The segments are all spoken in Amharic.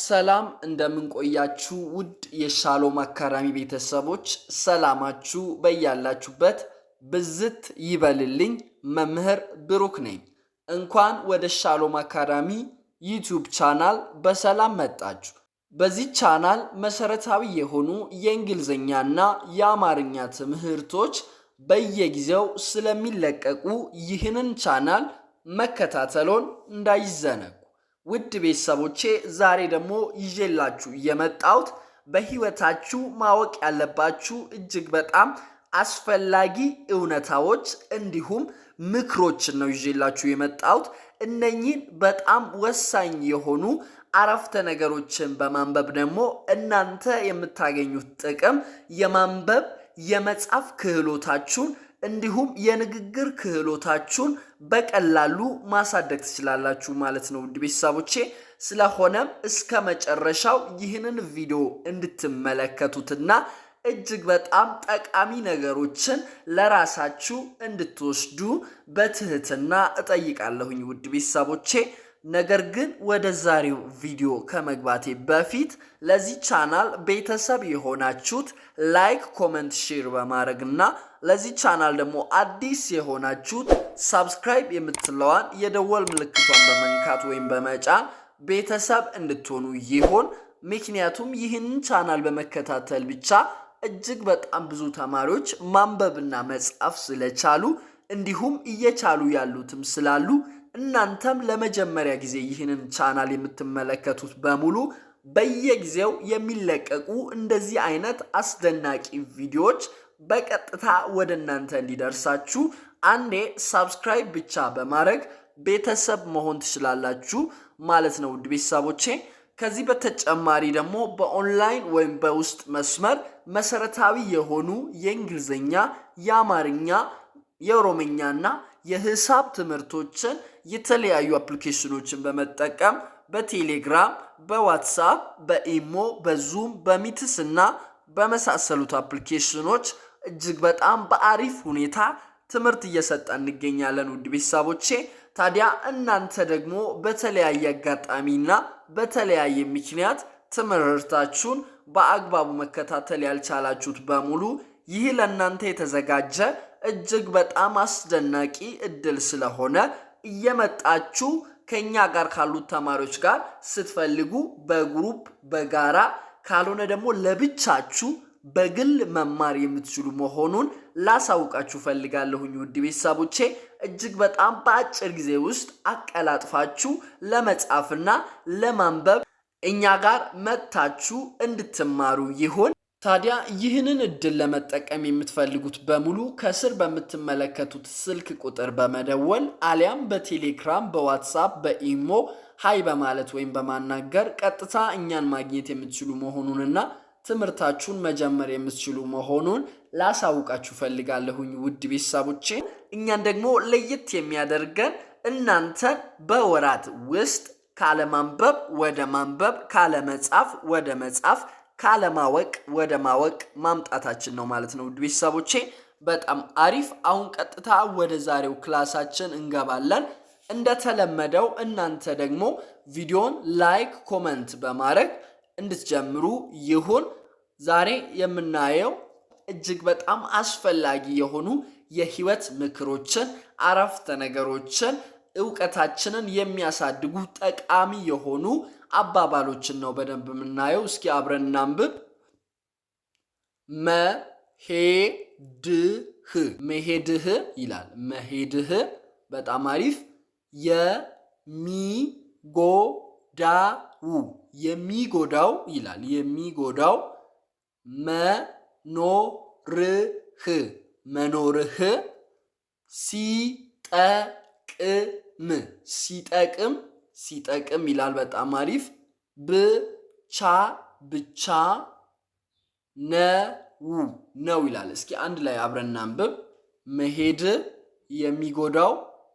ሰላም እንደምን ቆያችሁ ውድ የሻሎም አካዳሚ ቤተሰቦች ሰላማችሁ በያላችሁበት ብዝት ይበልልኝ። መምህር ብሩክ ነኝ። እንኳን ወደ ሻሎም አካዳሚ ዩቲዩብ ቻናል በሰላም መጣችሁ። በዚህ ቻናል መሰረታዊ የሆኑ የእንግሊዝኛና የአማርኛ ትምህርቶች በየጊዜው ስለሚለቀቁ ይህንን ቻናል መከታተሎን እንዳይዘነጉ። ውድ ቤተሰቦቼ ዛሬ ደግሞ ይዤላችሁ የመጣሁት በህይወታችሁ ማወቅ ያለባችሁ እጅግ በጣም አስፈላጊ እውነታዎች እንዲሁም ምክሮችን ነው ይዤላችሁ የመጣሁት። እነኚህን በጣም ወሳኝ የሆኑ አረፍተ ነገሮችን በማንበብ ደግሞ እናንተ የምታገኙት ጥቅም የማንበብ የመጻፍ ክህሎታችሁን እንዲሁም የንግግር ክህሎታችሁን በቀላሉ ማሳደግ ትችላላችሁ ማለት ነው ውድ ቤተሰቦቼ። ስለሆነም እስከ መጨረሻው ይህንን ቪዲዮ እንድትመለከቱትና እጅግ በጣም ጠቃሚ ነገሮችን ለራሳችሁ እንድትወስዱ በትህትና እጠይቃለሁኝ ውድ ቤተሰቦቼ። ነገር ግን ወደ ዛሬው ቪዲዮ ከመግባቴ በፊት ለዚህ ቻናል ቤተሰብ የሆናችሁት ላይክ፣ ኮሜንት፣ ሼር በማድረግና ለዚህ ቻናል ደግሞ አዲስ የሆናችሁት ሰብስክራይብ የምትለዋን የደወል ምልክቷን በመንካት ወይም በመጫን ቤተሰብ እንድትሆኑ ይሁን። ምክንያቱም ይህንን ቻናል በመከታተል ብቻ እጅግ በጣም ብዙ ተማሪዎች ማንበብና መጻፍ ስለቻሉ እንዲሁም እየቻሉ ያሉትም ስላሉ እናንተም ለመጀመሪያ ጊዜ ይህንን ቻናል የምትመለከቱት በሙሉ በየጊዜው የሚለቀቁ እንደዚህ አይነት አስደናቂ ቪዲዮዎች በቀጥታ ወደ እናንተ እንዲደርሳችሁ አንዴ ሰብስክራይብ ብቻ በማድረግ ቤተሰብ መሆን ትችላላችሁ ማለት ነው ውድ ቤተሰቦቼ። ከዚህ በተጨማሪ ደግሞ በኦንላይን ወይም በውስጥ መስመር መሰረታዊ የሆኑ የእንግሊዝኛ፣ የአማርኛ፣ የኦሮምኛና የሂሳብ ትምህርቶችን የተለያዩ አፕሊኬሽኖችን በመጠቀም በቴሌግራም፣ በዋትስአፕ፣ በኢሞ፣ በዙም፣ በሚትስ እና በመሳሰሉት አፕሊኬሽኖች እጅግ በጣም በአሪፍ ሁኔታ ትምህርት እየሰጠን እንገኛለን ውድ ቤተሰቦቼ። ታዲያ እናንተ ደግሞ በተለያየ አጋጣሚና በተለያየ ምክንያት ትምህርታችሁን በአግባቡ መከታተል ያልቻላችሁት በሙሉ ይህ ለእናንተ የተዘጋጀ እጅግ በጣም አስደናቂ እድል ስለሆነ እየመጣችሁ ከኛ ጋር ካሉት ተማሪዎች ጋር ስትፈልጉ በግሩፕ በጋራ ካልሆነ ደግሞ ለብቻችሁ በግል መማር የምትችሉ መሆኑን ላሳውቃችሁ ፈልጋለሁኝ ውድ ቤተሰቦቼ። እጅግ በጣም በአጭር ጊዜ ውስጥ አቀላጥፋችሁ ለመጻፍና ለማንበብ እኛ ጋር መጥታችሁ እንድትማሩ ይሁን። ታዲያ ይህንን እድል ለመጠቀም የምትፈልጉት በሙሉ ከስር በምትመለከቱት ስልክ ቁጥር በመደወል አሊያም በቴሌግራም፣ በዋትስአፕ፣ በኢሞ ሃይ በማለት ወይም በማናገር ቀጥታ እኛን ማግኘት የምትችሉ መሆኑንና ትምህርታችሁን መጀመር የምትችሉ መሆኑን ላሳውቃችሁ ፈልጋለሁኝ ውድ ቤተሰቦቼ። እኛን ደግሞ ለየት የሚያደርገን እናንተን በወራት ውስጥ ካለማንበብ ወደ ማንበብ፣ ካለመጻፍ ወደ መጻፍ፣ ካለማወቅ ወደ ማወቅ ማምጣታችን ነው ማለት ነው ውድ ቤተሰቦቼ። በጣም አሪፍ። አሁን ቀጥታ ወደ ዛሬው ክላሳችን እንገባለን። እንደተለመደው እናንተ ደግሞ ቪዲዮን ላይክ፣ ኮሜንት በማድረግ እንድትጀምሩ ይሁን። ዛሬ የምናየው እጅግ በጣም አስፈላጊ የሆኑ የህይወት ምክሮችን፣ አረፍተ ነገሮችን፣ ዕውቀታችንን የሚያሳድጉ ጠቃሚ የሆኑ አባባሎችን ነው በደንብ የምናየው። እስኪ አብረን እናንብብ። መሄድህ ይላል። መሄድህ በጣም አሪፍ። የሚጎዳው ይላል። የሚጎዳው መኖርህ ሲጠቅም ይላል። በጣም አሪፍ። ብቻ ነው ይላል። እስኪ አንድ ላይ አብረን እናንብብ። መሄድ፣ የሚጎዳው፣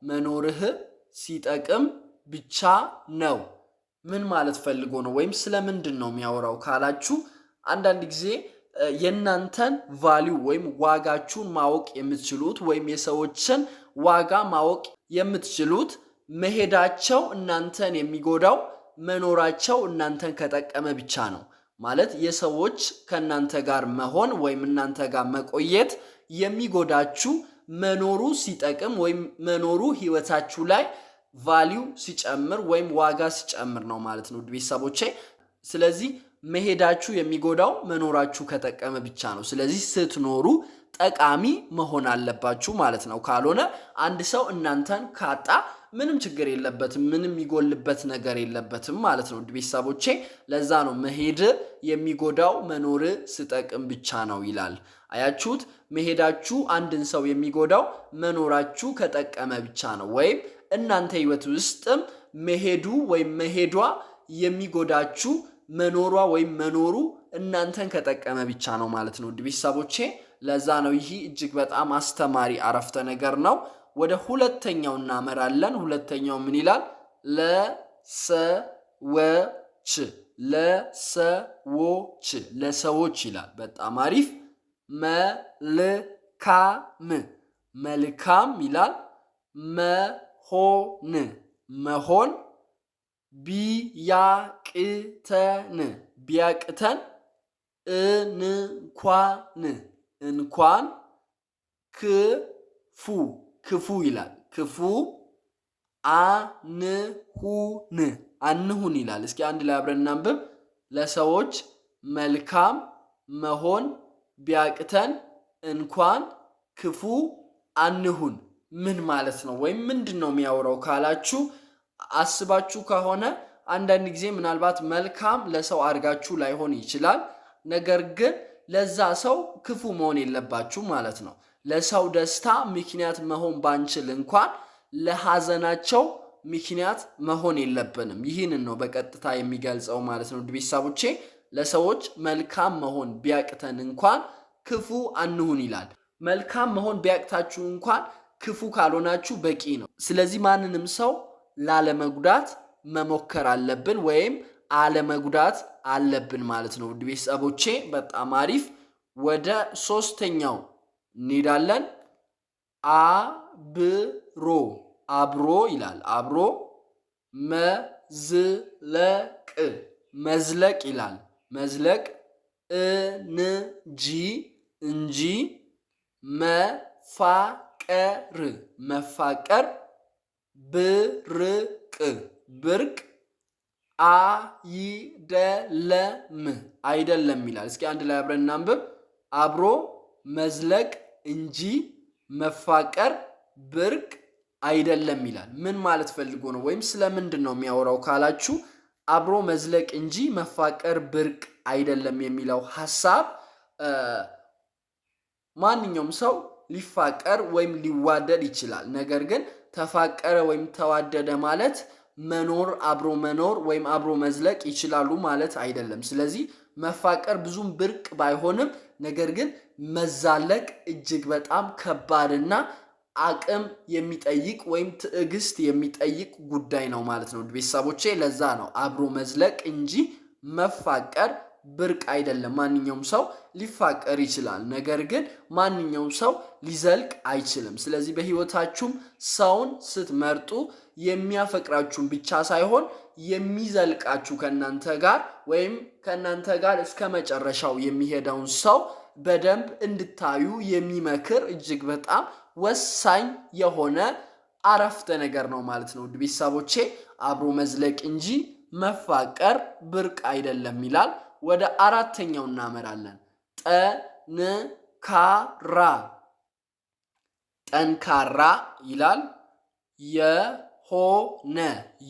መኖርህ፣ ሲጠቅም፣ ብቻ ነው። ምን ማለት ፈልጎ ነው ወይም ስለምንድን ነው የሚያወራው ካላችሁ አንዳንድ ጊዜ የናንተን ቫልዩ ወይም ዋጋችሁን ማወቅ የምትችሉት ወይም የሰዎችን ዋጋ ማወቅ የምትችሉት መሄዳቸው እናንተን የሚጎዳው መኖራቸው እናንተን ከጠቀመ ብቻ ነው። ማለት የሰዎች ከናንተ ጋር መሆን ወይም እናንተ ጋር መቆየት የሚጎዳችሁ መኖሩ ሲጠቅም ወይም መኖሩ ህይወታችሁ ላይ ቫልዩ ሲጨምር ወይም ዋጋ ሲጨምር ነው ማለት ነው ቤተሰቦቼ። ስለዚህ መሄዳችሁ የሚጎዳው መኖራችሁ ከጠቀመ ብቻ ነው። ስለዚህ ስትኖሩ ጠቃሚ መሆን አለባችሁ ማለት ነው። ካልሆነ አንድ ሰው እናንተን ካጣ ምንም ችግር የለበትም፣ ምንም የሚጎልበት ነገር የለበትም ማለት ነው ቤተሰቦቼ። ለዛ ነው መሄድ የሚጎዳው መኖር ሲጠቅም ብቻ ነው ይላል። አያችሁት? መሄዳችሁ አንድን ሰው የሚጎዳው መኖራችሁ ከጠቀመ ብቻ ነው። ወይም እናንተ ህይወት ውስጥም መሄዱ ወይም መሄዷ የሚጎዳችሁ መኖሯ ወይም መኖሩ እናንተን ከጠቀመ ብቻ ነው ማለት ነው ቤተሰቦቼ። ለዛ ነው ይህ እጅግ በጣም አስተማሪ አረፍተ ነገር ነው። ወደ ሁለተኛው እናመራለን። ሁለተኛው ምን ይላል? ለሰዎች ለሰዎች ለሰዎች ይላል። በጣም አሪፍ። መልካም መልካም ይላል። መሆን መሆን ቢያቅተን ቢያቅተን እንኳን ክፉ ክፉ ይላል። ክፉ አንሁን ይላል። እስኪ አንድ ላይ አብረን እናንብብ። ለሰዎች መልካም መሆን ቢያቅተን እንኳን ክፉ አንሁን። ምን ማለት ነው? ወይም ምንድነው የሚያወራው ካላችሁ አስባችሁ ከሆነ አንዳንድ ጊዜ ምናልባት መልካም ለሰው አድርጋችሁ ላይሆን ይችላል። ነገር ግን ለዛ ሰው ክፉ መሆን የለባችሁ ማለት ነው። ለሰው ደስታ ምክንያት መሆን ባንችል እንኳን ለሐዘናቸው ምክንያት መሆን የለብንም። ይህንን ነው በቀጥታ የሚገልጸው ማለት ነው ቤተሰቦቼ። ለሰዎች መልካም መሆን ቢያቅተን እንኳን ክፉ አንሁን ይላል። መልካም መሆን ቢያቅታችሁ እንኳን ክፉ ካልሆናችሁ በቂ ነው። ስለዚህ ማንንም ሰው ላለመጉዳት መሞከር አለብን ወይም አለመጉዳት አለብን ማለት ነው ቤተሰቦቼ። በጣም አሪፍ። ወደ ሶስተኛው እንሄዳለን። አብሮ አብሮ ይላል። አብሮ መዝለቅ መዝለቅ ይላል። መዝለቅ እንጂ መፋቀር መፋቀር ብርቅ አይደለም ይላል። እስኪ አንድ ላይ አብረን እናንብብ። አብሮ መዝለቅ እንጂ መፋቀር ብርቅ አይደለም ይላል። ምን ማለት ፈልጎ ነው? ወይም ስለምንድን ነው የሚያወራው ካላችሁ አብሮ መዝለቅ እንጂ መፋቀር ብርቅ አይደለም የሚለው ሐሳብ ማንኛውም ሰው ሊፋቀር ወይም ሊዋደድ ይችላል። ነገር ግን ተፋቀረ ወይም ተዋደደ ማለት መኖር አብሮ መኖር ወይም አብሮ መዝለቅ ይችላሉ ማለት አይደለም። ስለዚህ መፋቀር ብዙም ብርቅ ባይሆንም ነገር ግን መዛለቅ እጅግ በጣም ከባድና አቅም የሚጠይቅ ወይም ትዕግስት የሚጠይቅ ጉዳይ ነው ማለት ነው ቤተሰቦቼ። ለዛ ነው አብሮ መዝለቅ እንጂ መፋቀር ብርቅ አይደለም። ማንኛውም ሰው ሊፋቀር ይችላል፣ ነገር ግን ማንኛውም ሰው ሊዘልቅ አይችልም። ስለዚህ በህይወታችሁም ሰውን ስትመርጡ የሚያፈቅራችሁን ብቻ ሳይሆን የሚዘልቃችሁ ከናንተ ጋር ወይም ከናንተ ጋር እስከ መጨረሻው የሚሄደውን ሰው በደንብ እንድታዩ የሚመክር እጅግ በጣም ወሳኝ የሆነ አረፍተ ነገር ነው ማለት ነው ቤተሰቦቼ። አብሮ መዝለቅ እንጂ መፋቀር ብርቅ አይደለም ይላል። ወደ አራተኛው እናመራለን። ጠንካራ ይላል።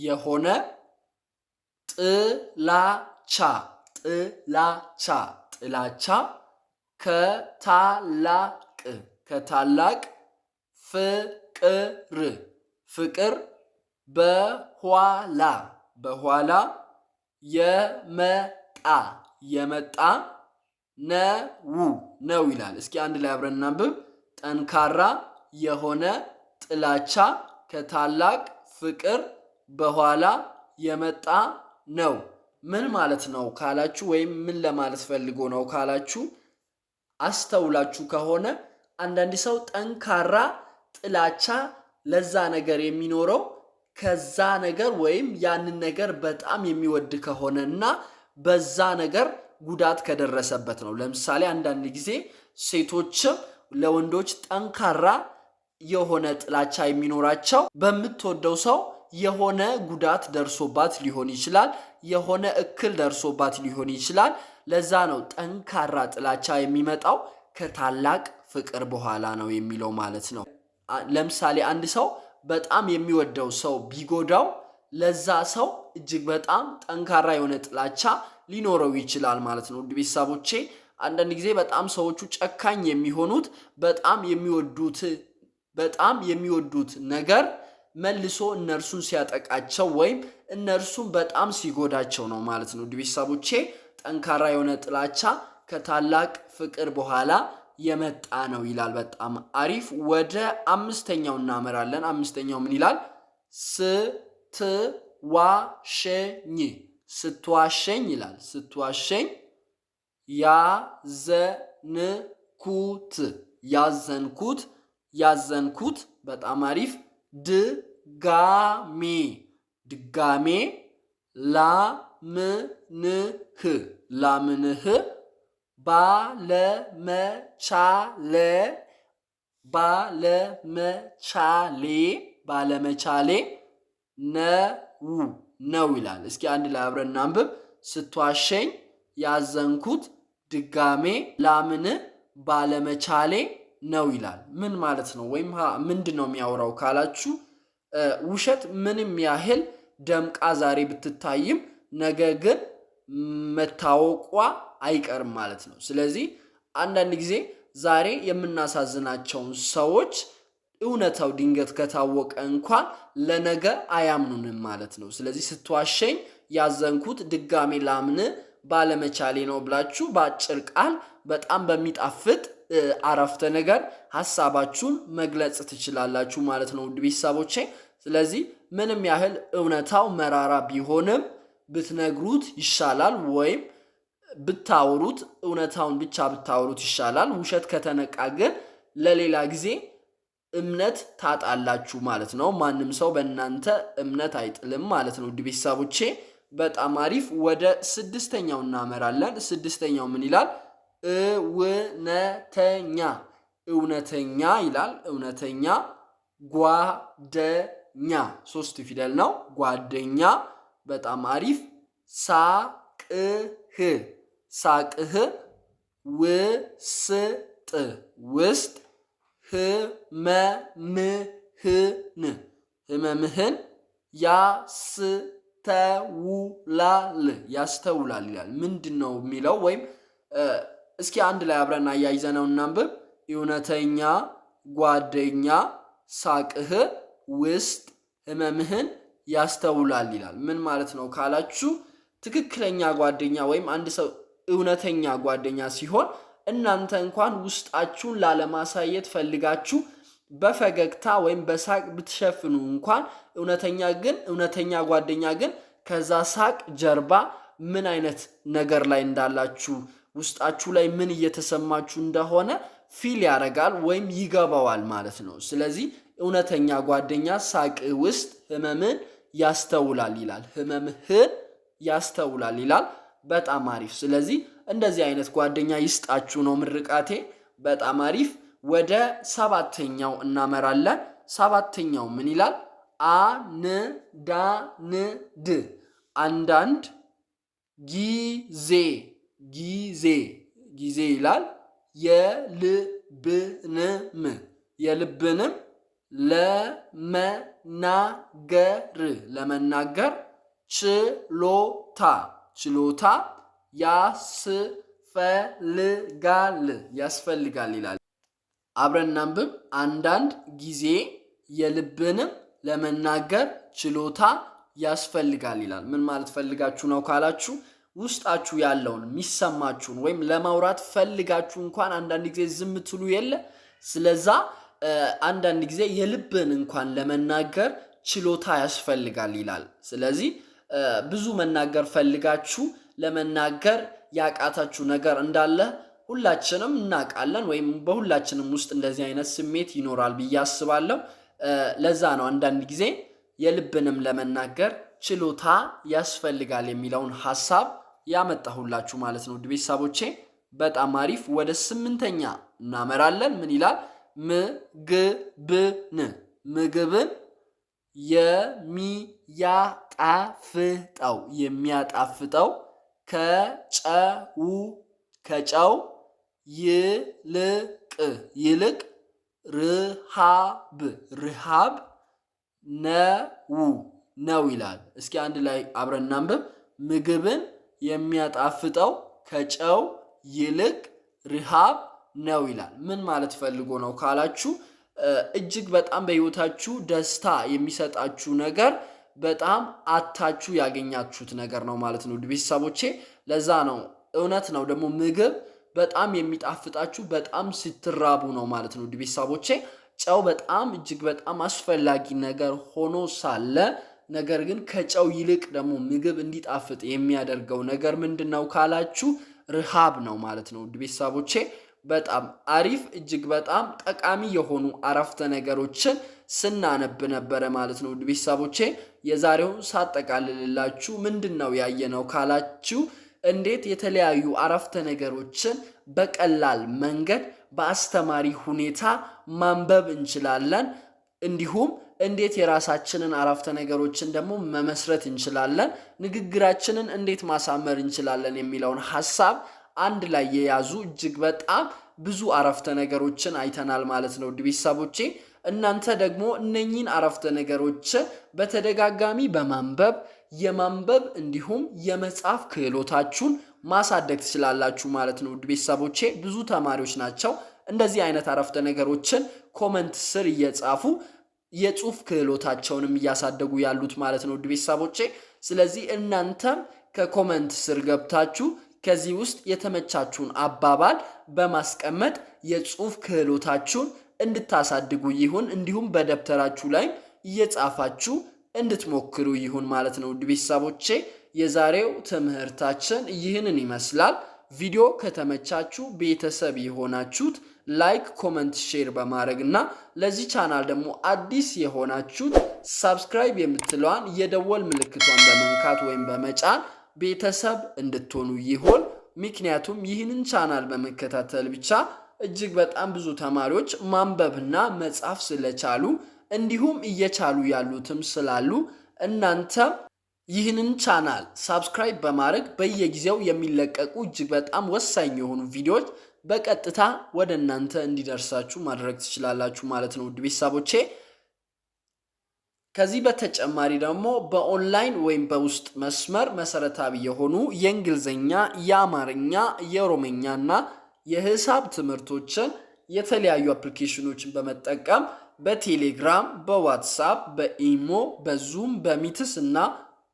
የሆነ ጥላቻ ከታላቅ ፍቅር በኋላ የመጣ ነው ይላል። እስኪ አንድ ላይ አብረን እናንብብ። ጠንካራ የሆነ ጥላቻ ከታላቅ ፍቅር በኋላ የመጣ ነው። ምን ማለት ነው ካላችሁ ወይም ምን ለማለት ፈልጎ ነው ካላችሁ አስተውላችሁ ከሆነ አንዳንድ ሰው ጠንካራ ጥላቻ ለዛ ነገር የሚኖረው ከዛ ነገር ወይም ያንን ነገር በጣም የሚወድ ከሆነና በዛ ነገር ጉዳት ከደረሰበት ነው። ለምሳሌ አንዳንድ ጊዜ ሴቶችም ለወንዶች ጠንካራ የሆነ ጥላቻ የሚኖራቸው በምትወደው ሰው የሆነ ጉዳት ደርሶባት ሊሆን ይችላል፣ የሆነ እክል ደርሶባት ሊሆን ይችላል። ለዛ ነው ጠንካራ ጥላቻ የሚመጣው ከታላቅ ፍቅር በኋላ ነው የሚለው ማለት ነው። ለምሳሌ አንድ ሰው በጣም የሚወደው ሰው ቢጎዳው ለዛ ሰው እጅግ በጣም ጠንካራ የሆነ ጥላቻ ሊኖረው ይችላል ማለት ነው። ውድ ቤተሰቦቼ አንዳንድ ጊዜ በጣም ሰዎቹ ጨካኝ የሚሆኑት በጣም የሚወዱት ነገር መልሶ እነርሱን ሲያጠቃቸው ወይም እነርሱን በጣም ሲጎዳቸው ነው ማለት ነው። ውድ ቤተሰቦቼ ጠንካራ የሆነ ጥላቻ ከታላቅ ፍቅር በኋላ የመጣ ነው ይላል። በጣም አሪፍ። ወደ አምስተኛው እናመራለን። አምስተኛው ምን ይላል? ስትዋሸኝ ስትዋሸኝ ይላል። ስትዋሸኝ ያዘንኩት በጣም አሪፍ። ድጋሜ ላምንህ ባለመቻሌ ነው ይላል። እስኪ አንድ ላይ አብረን እናንብብ። ስትዋሸኝ ያዘንኩት ድጋሜ ላምንህ ባለመቻሌ ነው ይላል። ምን ማለት ነው? ወይም ምንድን ነው የሚያወራው ካላችሁ ውሸት ምንም ያህል ደምቃ ዛሬ ብትታይም ነገ ግን መታወቋ አይቀርም ማለት ነው። ስለዚህ አንዳንድ ጊዜ ዛሬ የምናሳዝናቸውን ሰዎች እውነታው ድንገት ከታወቀ እንኳን ለነገ አያምኑንም ማለት ነው። ስለዚህ ስትዋሸኝ ያዘንኩት ድጋሜ ላምን ባለመቻሌ ነው ብላችሁ በአጭር ቃል በጣም በሚጣፍጥ አረፍተ ነገር ሐሳባችሁን መግለጽ ትችላላችሁ ማለት ነው ውድ ቤተሰቦቼ። ስለዚህ ምንም ያህል እውነታው መራራ ቢሆንም ብትነግሩት ይሻላል፣ ወይም ብታወሩት እውነታውን ብቻ ብታወሩት ይሻላል። ውሸት ከተነቃ ግን ለሌላ ጊዜ እምነት ታጣላችሁ ማለት ነው። ማንም ሰው በእናንተ እምነት አይጥልም ማለት ነው ውድ ቤተሰቦቼ። በጣም አሪፍ። ወደ ስድስተኛው እናመራለን። ስድስተኛው ምን ይላል? እውነተኛ ይላል። እውነተኛ ጓደኛ፣ 3 ፊደል ነው። ጓደኛ በጣም አሪፍ። ሳቅህ ውስጥ ህመምህን ያስተውላል ይላል። ምንድን ነው የሚለው? ወይም እስኪ አንድ ላይ አብረን አያይዘነው እናንብብ። እውነተኛ ጓደኛ ሳቅህ ውስጥ ህመምህን ያስተውላል ይላል። ምን ማለት ነው ካላችሁ ትክክለኛ ጓደኛ ወይም አንድ ሰው እውነተኛ ጓደኛ ሲሆን እናንተ እንኳን ውስጣችሁን ላለማሳየት ፈልጋችሁ በፈገግታ ወይም በሳቅ ብትሸፍኑ እንኳን እውነተኛ ጓደኛ ግን ከዛ ሳቅ ጀርባ ምን አይነት ነገር ላይ እንዳላችሁ ውስጣችሁ ላይ ምን እየተሰማችሁ እንደሆነ ፊል ያደርጋል ወይም ይገባዋል ማለት ነው። ስለዚህ እውነተኛ ጓደኛ ሳቅ ውስጥ ህመምን ያስተውላል ይላል። ህመምህን ያስተውላል ይላል። በጣም አሪፍ። ስለዚህ እንደዚህ አይነት ጓደኛ ይስጣችሁ ነው ምርቃቴ። በጣም አሪፍ። ወደ ሰባተኛው እናመራለን። ሰባተኛው ምን ይላል? አንዳንድ ጊዜ ይላል። የልብንም ለመናገር ችሎታ ያስፈልጋል ይላል። አብረን እናንብብ። አንዳንድ ጊዜ የልብንም ለመናገር ችሎታ ያስፈልጋል ይላል። ምን ማለት ፈልጋችሁ ነው ካላችሁ ውስጣችሁ ያለውን የሚሰማችሁን ወይም ለማውራት ፈልጋችሁ እንኳን አንዳንድ ጊዜ ዝም ትሉ የለ። ስለዛ አንዳንድ ጊዜ የልብን እንኳን ለመናገር ችሎታ ያስፈልጋል ይላል። ስለዚህ ብዙ መናገር ፈልጋችሁ ለመናገር ያቃታችሁ ነገር እንዳለ ሁላችንም እናውቃለን ወይም በሁላችንም ውስጥ እንደዚህ አይነት ስሜት ይኖራል ብዬ አስባለሁ። ለዛ ነው አንዳንድ ጊዜ የልብንም ለመናገር ችሎታ ያስፈልጋል የሚለውን ሐሳብ ያመጣሁላችሁ ማለት ነው። ውድ ቤተሰቦቼ በጣም አሪፍ። ወደ 8ኛ እናመራለን። ምን ይላል? ምግብን የሚያጣፍጠው ከጨው ይልቅ ረሃብ ነው ይላል። እስኪ አንድ ላይ አብረን እናንብብ። ምግብን የሚያጣፍጠው ከጨው ይልቅ ረሃብ ነው ይላል። ምን ማለት ፈልጎ ነው ካላችሁ እጅግ በጣም በህይወታችሁ ደስታ የሚሰጣችሁ ነገር በጣም አታችሁ ያገኛችሁት ነገር ነው ማለት ነው ቤተሰቦቼ። ለዛ ነው እውነት ነው ደግሞ ምግብ በጣም የሚጣፍጣችሁ በጣም ስትራቡ ነው ማለት ነው ቤተሰቦቼ። ጨው በጣም እጅግ በጣም አስፈላጊ ነገር ሆኖ ሳለ ነገር ግን ከጨው ይልቅ ደግሞ ምግብ እንዲጣፍጥ የሚያደርገው ነገር ምንድነው ካላችሁ ረሃብ ነው ማለት ነው ቤተሰቦቼ። በጣም አሪፍ እጅግ በጣም ጠቃሚ የሆኑ አረፍተ ነገሮችን ስናነብ ነበር ማለት ነው ቤተሰቦቼ። የዛሬውን ሳጠቃልልላችሁ ምንድነው ያየነው ካላችሁ እንዴት የተለያዩ አረፍተ ነገሮችን በቀላል መንገድ በአስተማሪ ሁኔታ ማንበብ እንችላለን፣ እንዲሁም እንዴት የራሳችንን አረፍተ ነገሮችን ደግሞ መመስረት እንችላለን፣ ንግግራችንን እንዴት ማሳመር እንችላለን የሚለውን ሐሳብ አንድ ላይ የያዙ እጅግ በጣም ብዙ አረፍተ ነገሮችን አይተናል ማለት ነው ቤተሰቦቼ። እናንተ ደግሞ እነኚህን አረፍተ ነገሮች በተደጋጋሚ በማንበብ የማንበብ እንዲሁም የመጻፍ ክህሎታችሁን ማሳደግ ትችላላችሁ ማለት ነው ቤተሰቦቼ። ብዙ ተማሪዎች ናቸው እንደዚህ አይነት አረፍተ ነገሮችን ኮሜንት ስር እየጻፉ የጽሁፍ ክህሎታቸውንም እያሳደጉ ያሉት ማለት ነው ቤተሰቦቼ። ስለዚህ እናንተም ከኮሜንት ስር ገብታችሁ ከዚህ ውስጥ የተመቻችሁን አባባል በማስቀመጥ የጽሁፍ ክህሎታችሁን እንድታሳድጉ ይሁን፣ እንዲሁም በደብተራችሁ ላይ እየጻፋችሁ እንድትሞክሩ ይሁን ማለት ነው ቤተሰቦቼ። የዛሬው ትምህርታችን ይህንን ይመስላል። ቪዲዮ ከተመቻችሁ ቤተሰብ የሆናችሁት ላይክ፣ ኮሜንት፣ ሼር በማድረግና ለዚህ ቻናል ደግሞ አዲስ የሆናችሁት ሰብስክራይብ የምትለዋን የደወል ምልክቷን በመንካት ወይም በመጫን ቤተሰብ እንድትሆኑ ይሁን። ምክንያቱም ይህንን ቻናል በመከታተል ብቻ እጅግ በጣም ብዙ ተማሪዎች ማንበብና መጻፍ ስለቻሉ እንዲሁም እየቻሉ ያሉትም ስላሉ እናንተ ይህንን ቻናል ሰብስክራይብ በማድረግ በየጊዜው የሚለቀቁ እጅግ በጣም ወሳኝ የሆኑ ቪዲዮዎች በቀጥታ ወደ እናንተ እንዲደርሳችሁ ማድረግ ትችላላችሁ ማለት ነው ቤተሰቦቼ። ከዚህ በተጨማሪ ደግሞ በኦንላይን ወይም በውስጥ መስመር መሰረታዊ የሆኑ የእንግሊዝኛ፣ የአማርኛ፣ የኦሮምኛና የሂሳብ ትምህርቶችን የተለያዩ አፕሊኬሽኖችን በመጠቀም በቴሌግራም፣ በዋትስአፕ፣ በኢሞ፣ በዙም፣ በሚትስ እና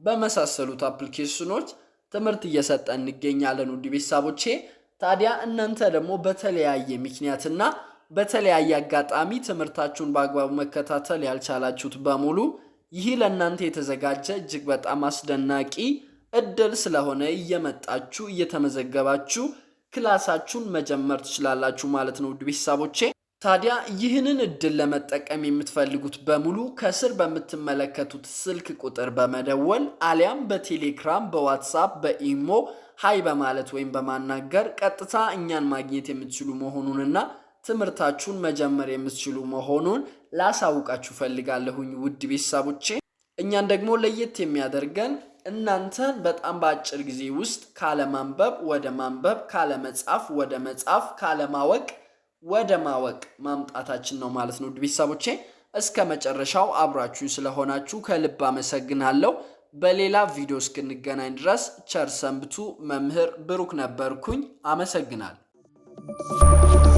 በመሳሰሉት አፕሊኬሽኖች ትምህርት እየሰጠን እንገኛለን ውድ ቤተሰቦቼ። ታዲያ እናንተ ደግሞ በተለያየ ምክንያትና በተለያየ አጋጣሚ ትምህርታችሁን በአግባቡ መከታተል ያልቻላችሁት በሙሉ ይህ ለእናንተ የተዘጋጀ እጅግ በጣም አስደናቂ እድል ስለሆነ እየመጣችሁ እየተመዘገባችሁ ክላሳችሁን መጀመር ትችላላችሁ ማለት ነው ውድ ቤተሰቦቼ። ታዲያ ይህንን እድል ለመጠቀም የምትፈልጉት በሙሉ ከስር በምትመለከቱት ስልክ ቁጥር በመደወል አሊያም በቴሌግራም፣ በዋትስአፕ፣ በኢሞ ሃይ በማለት ወይም በማናገር ቀጥታ እኛን ማግኘት የምትችሉ መሆኑንና ትምህርታችሁን መጀመር የምትችሉ መሆኑን ላሳውቃችሁ ፈልጋለሁኝ ውድ ቤተሰቦቼ። እኛን ደግሞ ለየት የሚያደርገን እናንተን በጣም በአጭር ጊዜ ውስጥ ካለማንበብ ወደ ማንበብ፣ ካለመጻፍ ወደ መጻፍ፣ ካለማወቅ ወደ ማወቅ ማምጣታችን ነው ማለት ነው ውድ ቤተሰቦቼ። እስከ መጨረሻው አብራችሁን ስለሆናችሁ ከልብ አመሰግናለሁ። በሌላ ቪዲዮ እስክንገናኝ ድረስ ቸር ሰንብቱ። መምህር ብሩክ ነበርኩኝ። አመሰግናለሁ።